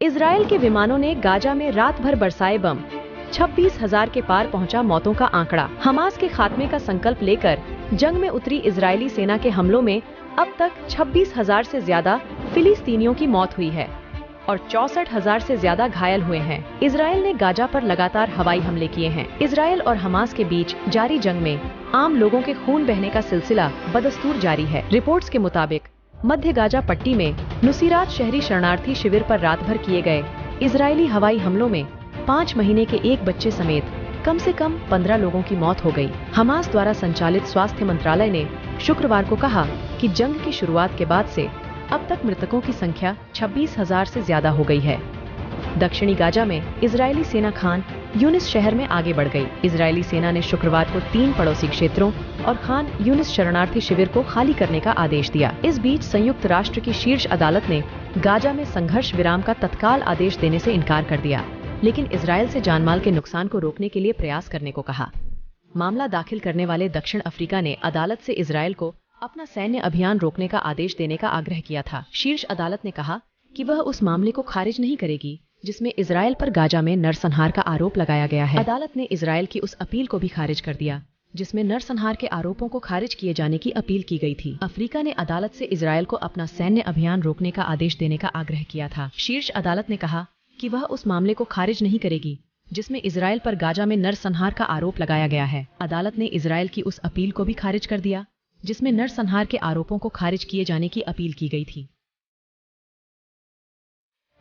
Israel के विमानों ने गाजा में रात भर बरसाए बम। 26,000 के पार पहुंचा मौतों का आंकड़ा। हमास के खात्मे का संकल्प लेकर जंग में उतरी इजरायली सेना के हमलों में अब तक 26,000 से ज्यादा फिलिस्तीनियों की मौत हुई है और 64,000 से ज्यादा घायल हुए हैं। इजराइल ने गाजा पर लगातार हवाई हमले किए हैं। इजराइल और हमास के बीच जारी जंग में आम लोगों के खून बहने का सिलसिला बदस्तूर जारी है। रिपोर्ट्स के मुताबिक मध्य गाजा पट्टी में नुसीरात शहरी शरणार्थी शिविर पर रात भर किए गए इजरायली हवाई हमलों में 5 महीने के एक बच्चे समेत कम से कम 15 लोगों की मौत हो गई। हमास द्वारा संचालित स्वास्थ्य मंत्रालय ने शुक्रवार को कहा कि जंग की शुरुआत के बाद से अब तक मृतकों की संख्या 26,000 से ज्यादा हो गई है। दक्षिणी गाजा में इजरायली सेना खान यूनिस शहर में आगे बढ़ गई। इजरायली सेना ने शुक्रवार को 3 पड़ोसी क्षेत्रों और खान यूनिस शरणार्थी शिविर को खाली करने का आदेश दिया। इस बीच संयुक्त राष्ट्र की शीर्ष अदालत ने गाजा में संघर्ष विराम का तत्काल आदेश देने से इनकार कर दिया, लेकिन इजरायल से जानमाल के नुकसान को रोकने के लिए प्रयास करने को कहा। मामला दाखिल करने वाले दक्षिण अफ्रीका ने अदालत से इजरायल को अपना सैन्य अभियान रोकने का आदेश देने का आग्रह किया था। शीर्ष अदालत ने कहा कि वह उस मामले को खारिज नहीं करेगी जिसमें इजरायल पर गाजा में नरसंहार का आरोप लगाया गया है। अदालत ने इजरायल की उस अपील को भी खारिज कर दिया जिसमें नरसंहार के आरोपों को खारिज किए जाने की अपील की गई थी। अफ्रीका ने अदालत से इजरायल को अपना सैन्य अभियान रोकने का आदेश देने का आग्रह किया था। शीर्ष अदालत ने कहा कि वह उस मामले को खारिज नहीं करेगी जिसमें इजरायल पर गाजा में नरसंहार का आरोप लगाया गया है। अदालत ने इजरायल की उस अपील को भी खारिज कर दिया जिसमें नरसंहार के आरोपों को खारिज किए जाने की अपील की गई थी।